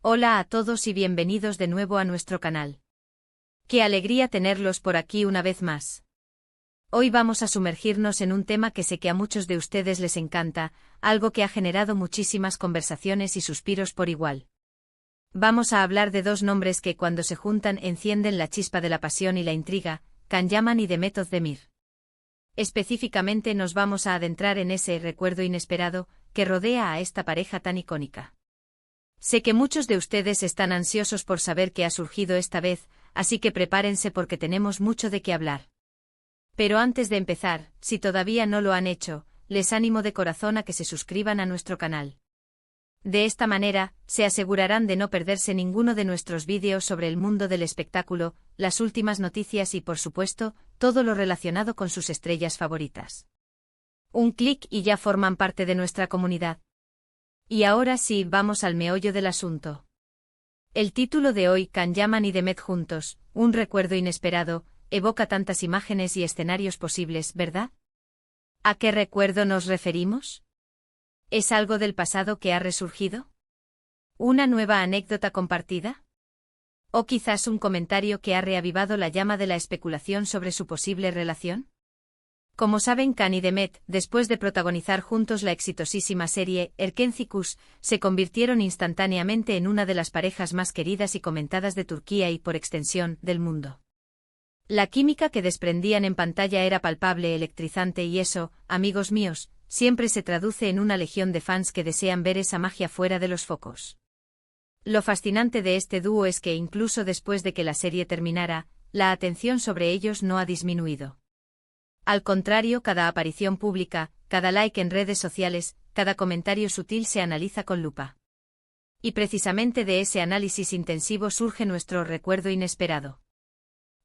Hola a todos y bienvenidos de nuevo a nuestro canal. Qué alegría tenerlos por aquí una vez más. Hoy vamos a sumergirnos en un tema que sé que a muchos de ustedes les encanta, algo que ha generado muchísimas conversaciones y suspiros por igual. Vamos a hablar de dos nombres que cuando se juntan encienden la chispa de la pasión y la intriga, Can Yaman y Demet Özdemir. Específicamente nos vamos a adentrar en ese recuerdo inesperado que rodea a esta pareja tan icónica. Sé que muchos de ustedes están ansiosos por saber qué ha surgido esta vez, así que prepárense porque tenemos mucho de qué hablar. Pero antes de empezar, si todavía no lo han hecho, les animo de corazón a que se suscriban a nuestro canal. De esta manera, se asegurarán de no perderse ninguno de nuestros vídeos sobre el mundo del espectáculo, las últimas noticias y por supuesto, todo lo relacionado con sus estrellas favoritas. Un clic y ya forman parte de nuestra comunidad. Y ahora sí, vamos al meollo del asunto. El título de hoy, Can Yaman y Demet juntos, un recuerdo inesperado, evoca tantas imágenes y escenarios posibles, ¿verdad? ¿A qué recuerdo nos referimos? ¿Es algo del pasado que ha resurgido? ¿Una nueva anécdota compartida? ¿O quizás un comentario que ha reavivado la llama de la especulación sobre su posible relación? Como saben, Can y Demet, después de protagonizar juntos la exitosísima serie Erkenci Kuş, se convirtieron instantáneamente en una de las parejas más queridas y comentadas de Turquía y, por extensión, del mundo. La química que desprendían en pantalla era palpable, electrizante y eso, amigos míos, siempre se traduce en una legión de fans que desean ver esa magia fuera de los focos. Lo fascinante de este dúo es que incluso después de que la serie terminara, la atención sobre ellos no ha disminuido. Al contrario, cada aparición pública, cada like en redes sociales, cada comentario sutil se analiza con lupa. Y precisamente de ese análisis intensivo surge nuestro recuerdo inesperado.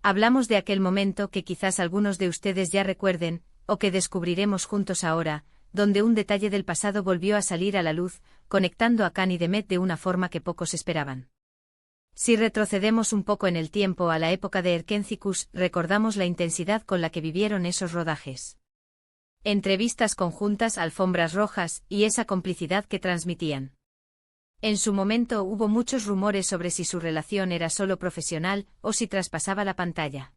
Hablamos de aquel momento que quizás algunos de ustedes ya recuerden, o que descubriremos juntos ahora, donde un detalle del pasado volvió a salir a la luz, conectando a Can y Demet de una forma que pocos esperaban. Si retrocedemos un poco en el tiempo a la época de Erkenci Kuş, recordamos la intensidad con la que vivieron esos rodajes. Entrevistas conjuntas, alfombras rojas, y esa complicidad que transmitían. En su momento hubo muchos rumores sobre si su relación era solo profesional o si traspasaba la pantalla.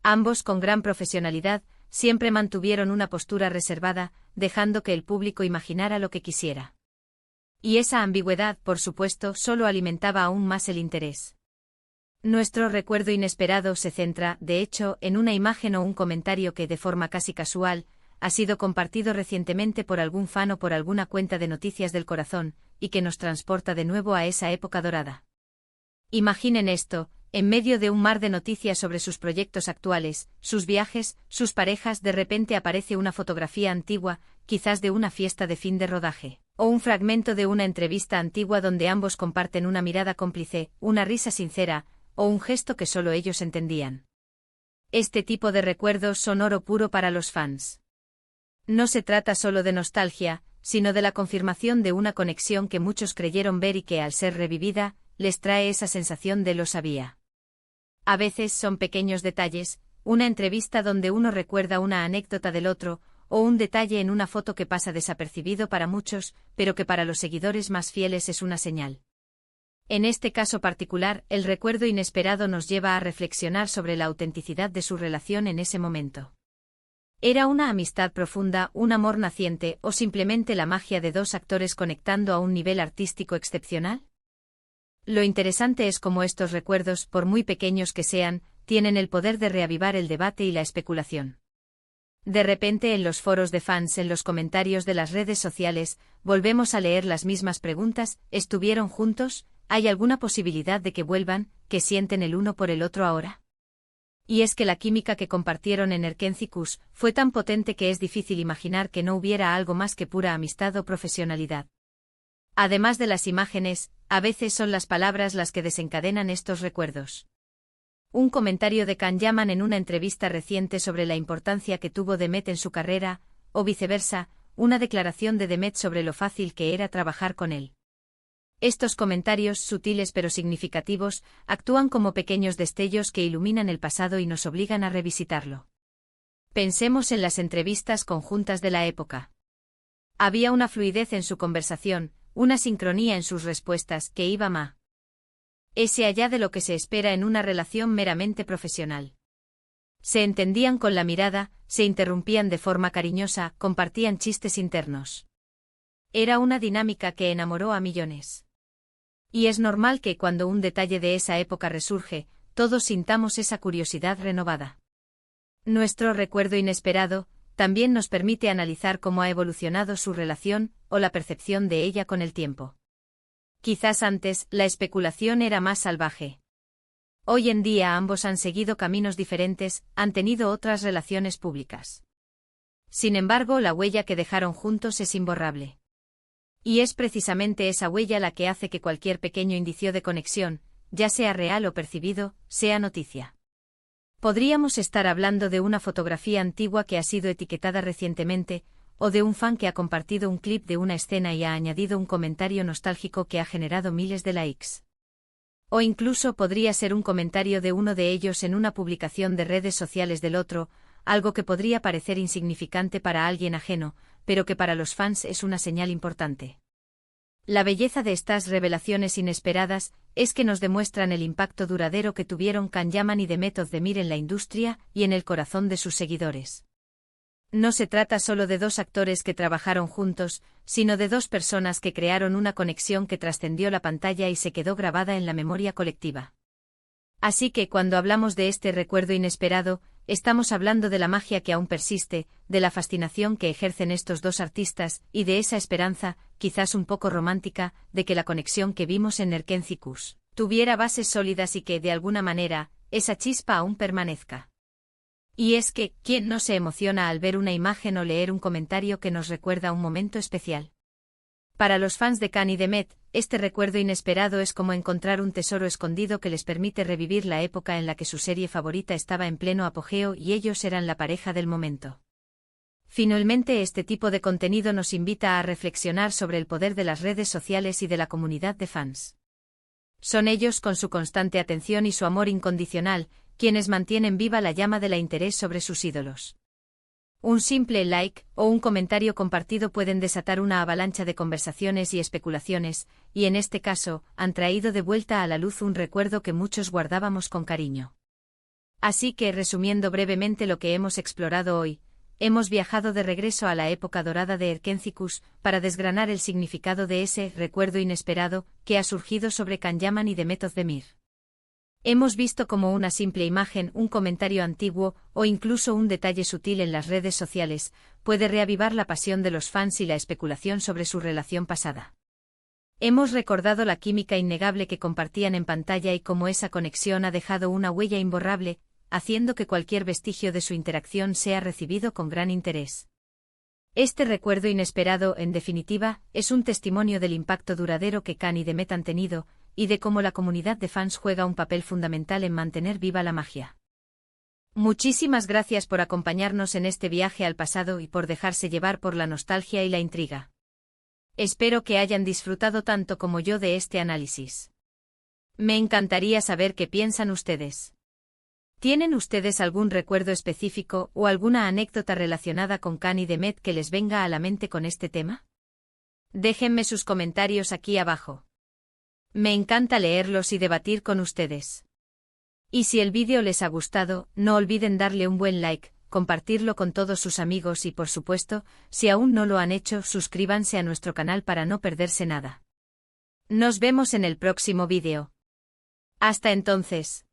Ambos, con gran profesionalidad, siempre mantuvieron una postura reservada, dejando que el público imaginara lo que quisiera. Y esa ambigüedad, por supuesto, solo alimentaba aún más el interés. Nuestro recuerdo inesperado se centra, de hecho, en una imagen o un comentario que, de forma casi casual, ha sido compartido recientemente por algún fan o por alguna cuenta de noticias del corazón, y que nos transporta de nuevo a esa época dorada. Imaginen esto, en medio de un mar de noticias sobre sus proyectos actuales, sus viajes, sus parejas, de repente aparece una fotografía antigua, quizás de una fiesta de fin de rodaje, o un fragmento de una entrevista antigua donde ambos comparten una mirada cómplice, una risa sincera, o un gesto que solo ellos entendían. Este tipo de recuerdos son oro puro para los fans. No se trata solo de nostalgia, sino de la confirmación de una conexión que muchos creyeron ver y que, al ser revivida, les trae esa sensación de lo sabía. A veces son pequeños detalles, una entrevista donde uno recuerda una anécdota del otro, o un detalle en una foto que pasa desapercibido para muchos, pero que para los seguidores más fieles es una señal. En este caso particular, el recuerdo inesperado nos lleva a reflexionar sobre la autenticidad de su relación en ese momento. ¿Era una amistad profunda, un amor naciente o simplemente la magia de dos actores conectando a un nivel artístico excepcional? Lo interesante es cómo estos recuerdos, por muy pequeños que sean, tienen el poder de reavivar el debate y la especulación. De repente en los foros de fans, en los comentarios de las redes sociales, volvemos a leer las mismas preguntas: ¿estuvieron juntos? ¿Hay alguna posibilidad de que vuelvan? ¿Qué sienten el uno por el otro ahora? Y es que la química que compartieron en Erkenci Kuş fue tan potente que es difícil imaginar que no hubiera algo más que pura amistad o profesionalidad. Además de las imágenes, a veces son las palabras las que desencadenan estos recuerdos. Un comentario de Can Yaman en una entrevista reciente sobre la importancia que tuvo Demet en su carrera, o viceversa, una declaración de Demet sobre lo fácil que era trabajar con él. Estos comentarios, sutiles pero significativos, actúan como pequeños destellos que iluminan el pasado y nos obligan a revisitarlo. Pensemos en las entrevistas conjuntas de la época. Había una fluidez en su conversación, una sincronía en sus respuestas que iba más allá de lo que se espera en una relación meramente profesional. Se entendían con la mirada, se interrumpían de forma cariñosa, compartían chistes internos. Era una dinámica que enamoró a millones. Y es normal que cuando un detalle de esa época resurge, todos sintamos esa curiosidad renovada. Nuestro recuerdo inesperado también nos permite analizar cómo ha evolucionado su relación o la percepción de ella con el tiempo. Quizás antes, la especulación era más salvaje. Hoy en día ambos han seguido caminos diferentes, han tenido otras relaciones públicas. Sin embargo, la huella que dejaron juntos es imborrable. Y es precisamente esa huella la que hace que cualquier pequeño indicio de conexión, ya sea real o percibido, sea noticia. Podríamos estar hablando de una fotografía antigua que ha sido etiquetada recientemente, o de un fan que ha compartido un clip de una escena y ha añadido un comentario nostálgico que ha generado miles de likes. O incluso podría ser un comentario de uno de ellos en una publicación de redes sociales del otro, algo que podría parecer insignificante para alguien ajeno, pero que para los fans es una señal importante. La belleza de estas revelaciones inesperadas es que nos demuestran el impacto duradero que tuvieron Can Yaman y Demet Özdemir en la industria y en el corazón de sus seguidores. No se trata solo de dos actores que trabajaron juntos, sino de dos personas que crearon una conexión que trascendió la pantalla y se quedó grabada en la memoria colectiva. Así que cuando hablamos de este recuerdo inesperado, estamos hablando de la magia que aún persiste, de la fascinación que ejercen estos dos artistas y de esa esperanza, quizás un poco romántica, de que la conexión que vimos en Erkencikus tuviera bases sólidas y que, de alguna manera, esa chispa aún permanezca. Y es que, ¿quién no se emociona al ver una imagen o leer un comentario que nos recuerda un momento especial? Para los fans de Can y Demet, este recuerdo inesperado es como encontrar un tesoro escondido que les permite revivir la época en la que su serie favorita estaba en pleno apogeo y ellos eran la pareja del momento. Finalmente, este tipo de contenido nos invita a reflexionar sobre el poder de las redes sociales y de la comunidad de fans. Son ellos, con su constante atención y su amor incondicional, quienes mantienen viva la llama del interés sobre sus ídolos. Un simple like o un comentario compartido pueden desatar una avalancha de conversaciones y especulaciones, y en este caso, han traído de vuelta a la luz un recuerdo que muchos guardábamos con cariño. Así que, resumiendo brevemente lo que hemos explorado hoy, hemos viajado de regreso a la época dorada de Erkencikus para desgranar el significado de ese recuerdo inesperado que ha surgido sobre Can Yaman y Demet Özdemir. Hemos visto cómo una simple imagen, un comentario antiguo o incluso un detalle sutil en las redes sociales puede reavivar la pasión de los fans y la especulación sobre su relación pasada. Hemos recordado la química innegable que compartían en pantalla y cómo esa conexión ha dejado una huella imborrable, haciendo que cualquier vestigio de su interacción sea recibido con gran interés. Este recuerdo inesperado, en definitiva, es un testimonio del impacto duradero que Can y Demet han tenido, y de cómo la comunidad de fans juega un papel fundamental en mantener viva la magia. Muchísimas gracias por acompañarnos en este viaje al pasado y por dejarse llevar por la nostalgia y la intriga. Espero que hayan disfrutado tanto como yo de este análisis. Me encantaría saber qué piensan ustedes. ¿Tienen ustedes algún recuerdo específico o alguna anécdota relacionada con Can y Demet que les venga a la mente con este tema? Déjenme sus comentarios aquí abajo. Me encanta leerlos y debatir con ustedes. Y si el vídeo les ha gustado, no olviden darle un buen like, compartirlo con todos sus amigos y, por supuesto, si aún no lo han hecho, suscríbanse a nuestro canal para no perderse nada. Nos vemos en el próximo vídeo. Hasta entonces.